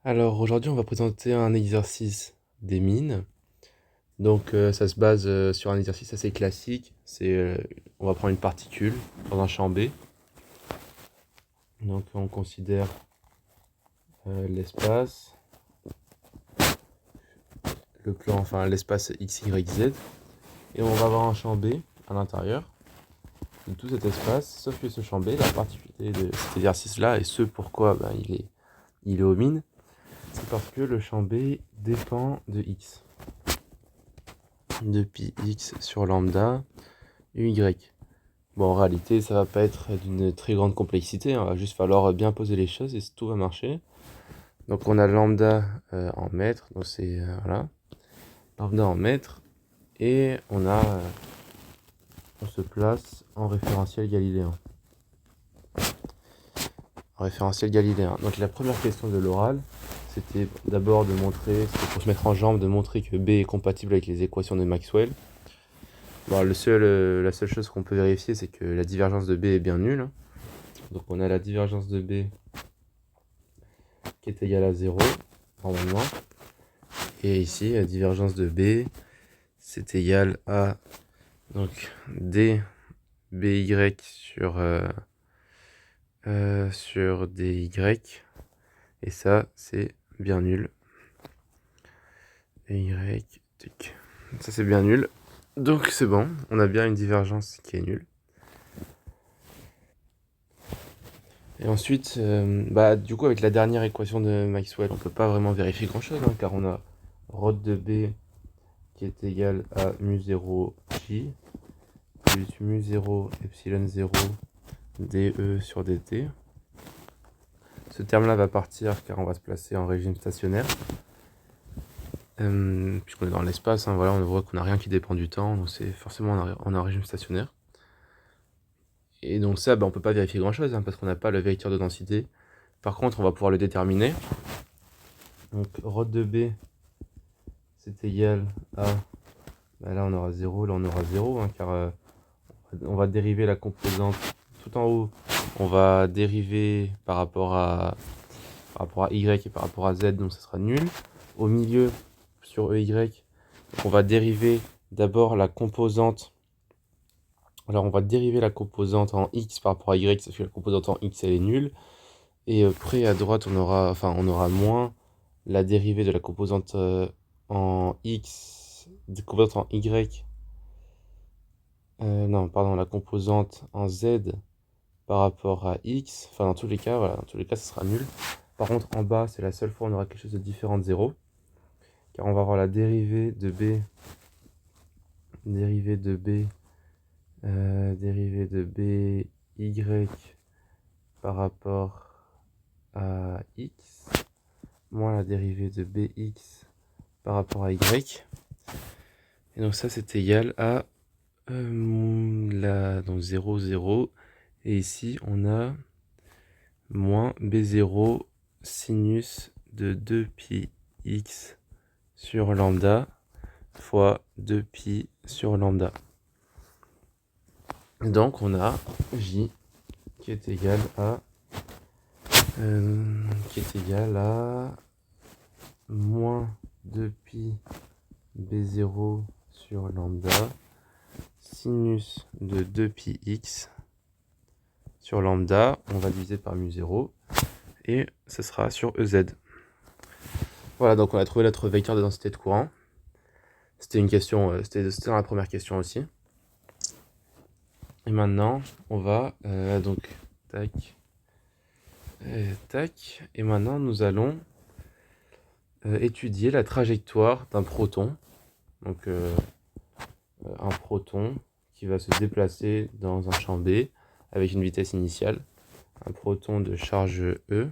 Alors aujourd'hui, on va présenter un exercice des mines. Donc ça se base sur un exercice assez classique. On va prendre une particule dans un champ B. Donc on considère l'espace, le plan, enfin l'espace x, y, z. Et on va avoir un champ B à l'intérieur de tout cet espace. Sauf que ce champ B, la particularité de cet exercice-là, et ce pourquoi il est aux mines, c'est parce que le champ B dépend de x. De pi x sur lambda y. Bon, en réalité, ça va pas être d'une très grande complexité, hein. Il va juste falloir bien poser les choses et tout va marcher. Donc on a lambda en mètres, donc c'est voilà, lambda en mètres, et on se place en référentiel galiléen. En référentiel galiléen. Donc la première question de l'oral, c'était d'abord de montrer, c'était pour se mettre en jambe, de montrer que B est compatible avec les équations de Maxwell. Bon, la seule chose qu'on peut vérifier, c'est que la divergence de B est bien nulle. Donc on a la divergence de B qui est égale à 0, normalement. Et ici, la divergence de B, c'est égal à donc d by sur dy. Et ça, c'est bien nul. Et y, tic. Ça, c'est bien nul. Donc c'est bon, on a bien une divergence qui est nulle. Et ensuite, du coup, avec la dernière équation de Maxwell, on peut pas vraiment vérifier grand-chose, hein, car on a ρ de B qui est égal à mu0 j plus mu0 epsilon 0 dE sur dt. Ce terme-là va partir car on va se placer en régime stationnaire. Puisqu'on est dans l'espace, hein, voilà, on voit qu'on n'a rien qui dépend du temps, donc c'est forcément en régime stationnaire. Et donc ça, on peut pas vérifier grand-chose, hein, parce qu'on n'a pas le vecteur de densité. Par contre, on va pouvoir le déterminer. Donc ρ de B, c'est égal à... là, on aura 0, là, on aura 0, hein, car on va dériver la composante tout en haut. On va dériver par rapport à y et par rapport à z, donc ça sera nul. Au milieu, sur EY, on va dériver d'abord la composante. Alors on va dériver la composante en x par rapport à y, parce que la composante en x elle est nulle. Et près à droite, on aura moins la dérivée de la composante en x, de composante en y. Non, pardon, la composante en z par rapport à x. Enfin, dans tous les cas, voilà, dans tous les cas, ça sera nul. Par contre, en bas, c'est la seule fois où on aura quelque chose de différent de 0. Car on va avoir la dérivée de b, dérivée de b, dérivée de b y par rapport à x, moins la dérivée de bx par rapport à y. Et donc ça, c'est égal à donc 0, 0. Et ici, on a moins b0 sinus de 2pi x sur lambda fois 2pi sur lambda. Donc on a j qui est égal à moins 2pi b0 sur lambda sinus de 2pi x sur lambda, on va diviser par mu0 et ce sera sur EZ. Voilà, donc on a trouvé notre vecteur de densité de courant. C'était une question, c'était dans la première question aussi. Et maintenant, on va donc tac, tac, et maintenant nous allons étudier la trajectoire d'un proton. Donc un proton qui va se déplacer dans un champ B avec une vitesse initiale. Un proton de charge E,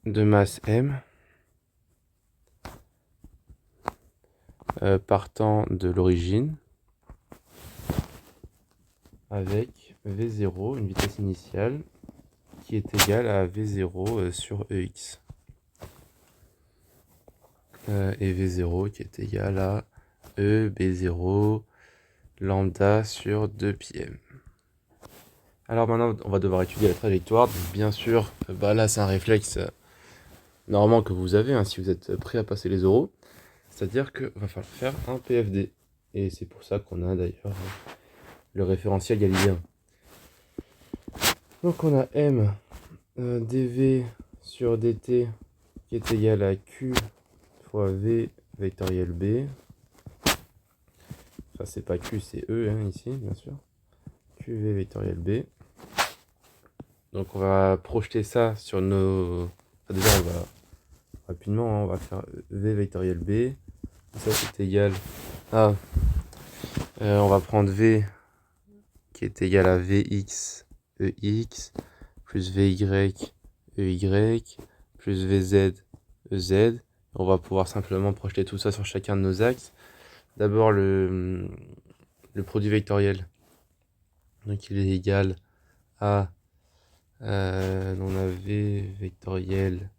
de masse M, partant de l'origine avec V0, une vitesse initiale qui est égale à V0 sur EX. Et V0 qui est égal à E B0 lambda sur 2πm. Alors maintenant, on va devoir étudier la trajectoire. Donc, bien sûr, là, c'est un réflexe normalement que vous avez, hein, si vous êtes prêt à passer les oraux. C'est-à-dire qu'il va falloir faire un PFD. Et c'est pour ça qu'on a d'ailleurs le référentiel galiléen. Donc on a M dV sur dt qui est égal à Q fois V vectoriel B. Enfin, c'est pas Q, c'est E, hein, ici, bien sûr. QV vectoriel B. Donc on va projeter ça sur nos... Enfin, déjà, on va rapidement, hein, on va faire V vectoriel B. Ça, c'est égal à... on va prendre V qui est égal à Vx EX plus Vy EY plus Vz EZ. On va pouvoir simplement projeter tout ça sur chacun de nos axes. D'abord le produit vectoriel. Donc il est égal à on a V vectoriel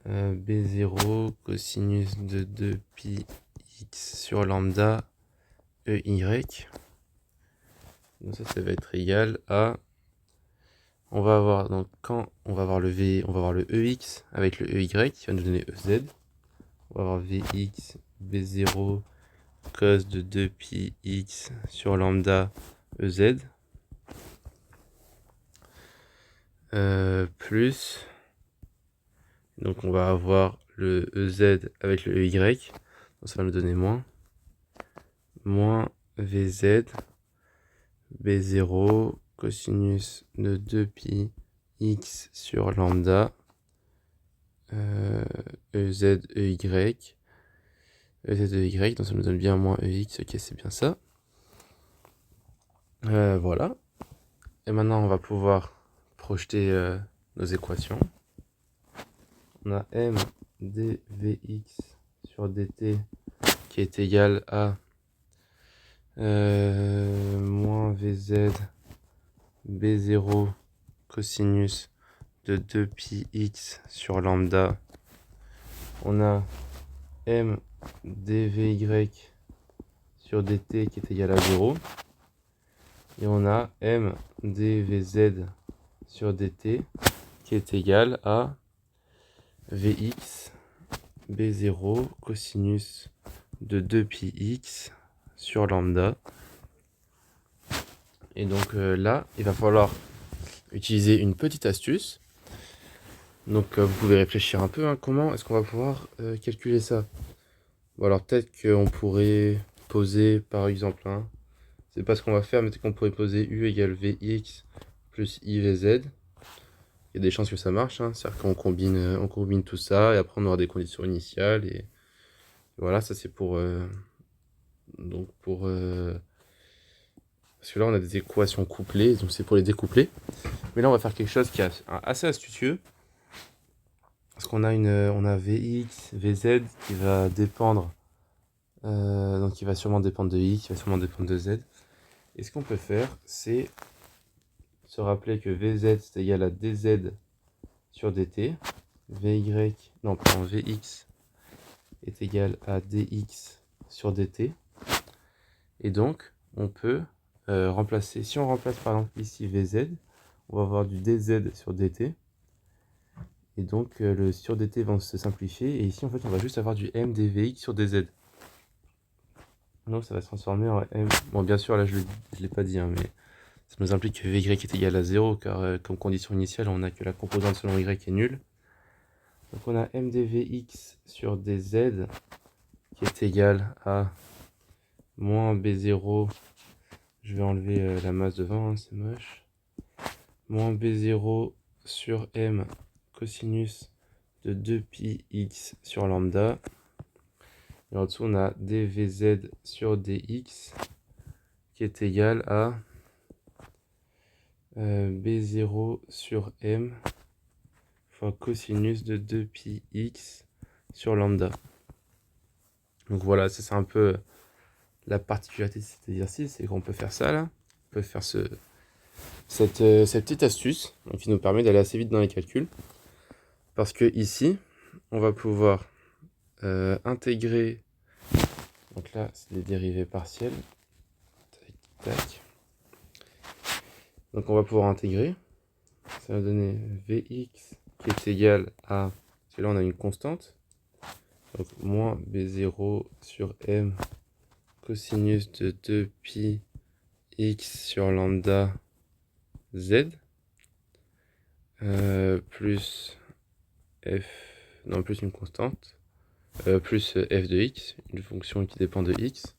B0 cosinus de 2pi x sur lambda EY. Donc ça va être égal à... On va avoir, donc quand on va avoir le V, on va avoir le EX avec le EY qui va nous donner EZ. On va avoir Vx B0 cos de 2pi x sur lambda EZ. Plus, donc on va avoir le EZ avec le EY, donc ça va nous donner moins VZ B0 cosinus de 2pi x sur lambda EZ EY EZ EY, donc ça nous donne bien moins EX, ok c'est bien ça. Voilà. Et maintenant on va pouvoir projeter nos équations. On a M dVx sur dt qui est égal à moins Vz B0 cosinus de 2pi x sur lambda. On a M dVy sur dt qui est égal à 0. Et on a M dVz sur dt qui est égal à Vx B0 cosinus de 2pi x sur lambda. Et donc là, il va falloir utiliser une petite astuce. Donc vous pouvez réfléchir un peu, hein, comment est-ce qu'on va pouvoir calculer ça. Bon, alors peut-être qu'on pourrait poser par exemple, hein, c'est pas ce qu'on va faire, mais peut-être qu'on pourrait poser U égale Vx plus IVZ. Il y a des chances que ça marche, hein, c'est-à-dire qu'on combine tout ça, et après on aura des conditions initiales, et voilà, ça c'est pour... parce que là on a des équations couplées, donc c'est pour les découpler. Mais là on va faire quelque chose qui est assez astucieux. Parce qu'on a on a Vx, Vz qui va dépendre, donc qui va sûrement dépendre de i, qui va sûrement dépendre de z. Et ce qu'on peut faire, c'est se rappeler que Vz c'est égal à dz sur dt, Vx est égal à dx sur dt. Et donc on peut remplacer, si on remplace par exemple ici Vz, on va avoir du dz sur dt. Et donc le sur dt va se simplifier. Et ici en fait on va juste avoir du m dvx sur dz. Donc ça va se transformer en m. Bon bien sûr là je l'ai pas dit, hein, mais ça nous implique que vy est égal à 0 car comme condition initiale on a que la composante selon y est nulle. Donc on a m dvx sur dz qui est égal à moins b0. Je vais enlever la masse devant, hein, c'est moche. Moins b0 sur m cosinus de 2pi x sur lambda. Et en dessous, on a dvz sur dx qui est égal à b0 sur m fois cosinus de 2pi x sur lambda. Donc voilà, c'est un peu la particularité de cet exercice, c'est qu'on peut faire ça là. On peut faire cette petite astuce donc, qui nous permet d'aller assez vite dans les calculs. Parce que ici, on va pouvoir intégrer, donc là c'est les dérivées partielles, tac, tac. Donc on va pouvoir intégrer. Ça va donner Vx qui est égal à... Parce que là on a une constante. Donc moins B0 sur M cosinus de 2pi x sur lambda z. Plus f... Non, plus une constante. Plus f de x, une fonction qui dépend de x.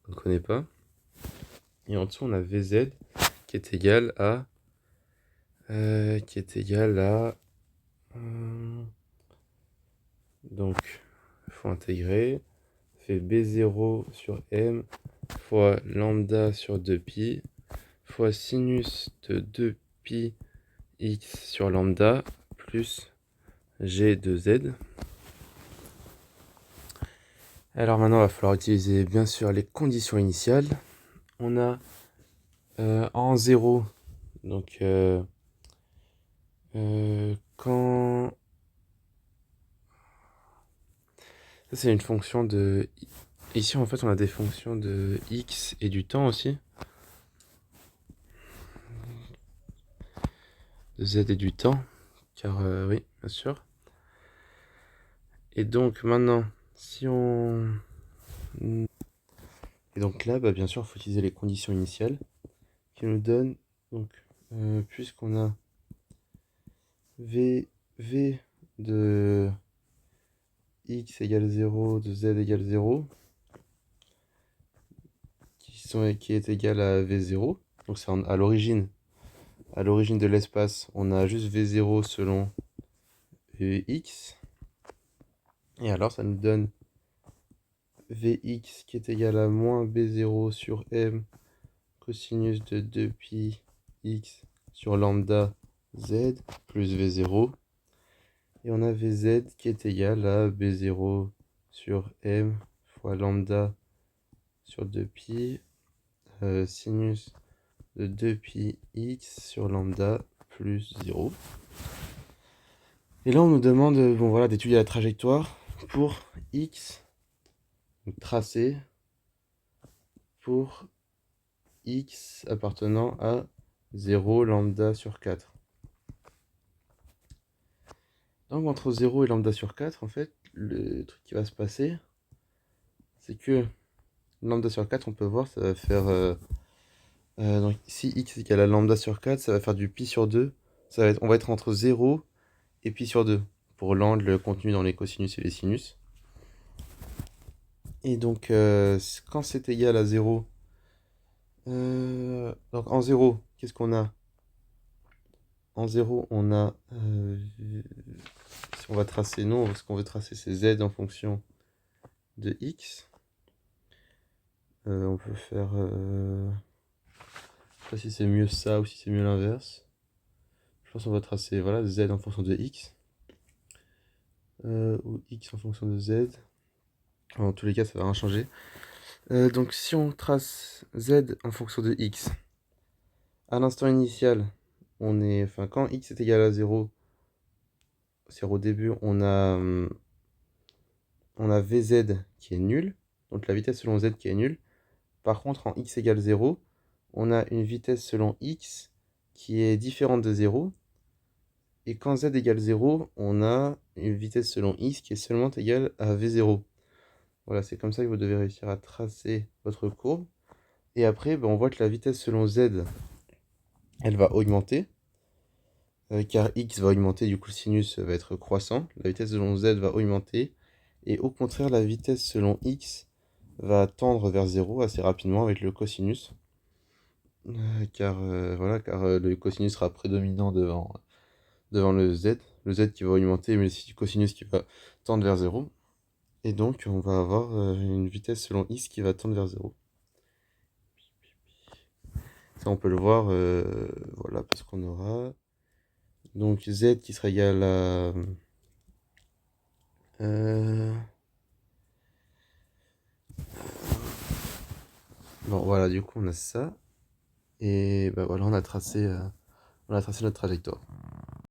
On ne connaît pas. Et en dessous on a Vz qui est égal à... donc, il faut intégrer. Ça fait B0 sur M fois lambda sur 2pi fois sinus de 2pi x sur lambda plus g de z. Alors maintenant, il va falloir utiliser bien sûr les conditions initiales. On a en 0, donc quand... Ça c'est une fonction de... Ici en fait on a des fonctions de x et du temps aussi. De z et du temps, car oui, bien sûr. Et donc maintenant, si on... Et donc là, bah, bien sûr, il faut utiliser les conditions initiales qui nous donnent, donc, puisqu'on a v de x égale 0, de z égale 0, qui est égal à v0. Donc c'est à l'origine de l'espace, on a juste v0 selon x. Et alors ça nous donne Vx qui est égal à moins B0 sur M cosinus de 2pi x sur lambda z plus V0. Et on a Vz qui est égal à B0 sur M fois lambda sur 2pi sinus de 2pi x sur lambda plus 0. Et là on nous demande bon, voilà, d'étudier la trajectoire pour x tracé pour x appartenant à 0 lambda sur 4. Donc entre 0 et lambda sur 4, en fait, le truc qui va se passer, c'est que lambda sur 4, on peut voir, ça va faire... donc si x égale à lambda sur 4, ça va faire du pi sur 2. On va être entre 0 et pi sur 2, pour l'angle contenu dans les cosinus et les sinus. Et donc, quand c'est égal à 0, donc en 0, qu'est-ce qu'on a? En 0, on a... si on va tracer, non, ce qu'on veut tracer, c'est z en fonction de x. On peut faire... je sais pas si c'est mieux ça ou si c'est mieux l'inverse. Je pense qu'on va tracer, voilà, z en fonction de x. Ou x en fonction de z. En tous les cas, ça va rien changer. Donc si on trace z en fonction de x, à l'instant initial, quand x est égal à 0, c'est au début, on a Vz qui est nul, donc la vitesse selon z qui est nulle. Par contre, en x égale 0, on a une vitesse selon x qui est différente de 0. Et quand z égale 0, on a une vitesse selon x qui est seulement égale à v0. Voilà, c'est comme ça que vous devez réussir à tracer votre courbe. Et après, on voit que la vitesse selon z, elle va augmenter. Car x va augmenter, du coup le sinus va être croissant. La vitesse selon z va augmenter. Et au contraire, la vitesse selon x va tendre vers 0 assez rapidement avec le cosinus. Car le cosinus sera prédominant devant le z. Le z qui va augmenter, mais le cosinus qui va tendre vers 0. Et donc, on va avoir une vitesse selon x qui va tendre vers 0. Ça, on peut le voir, voilà, parce qu'on aura... Donc, z qui sera égal à... Bon, voilà, du coup, on a ça. Et bah voilà, on a tracé notre trajectoire.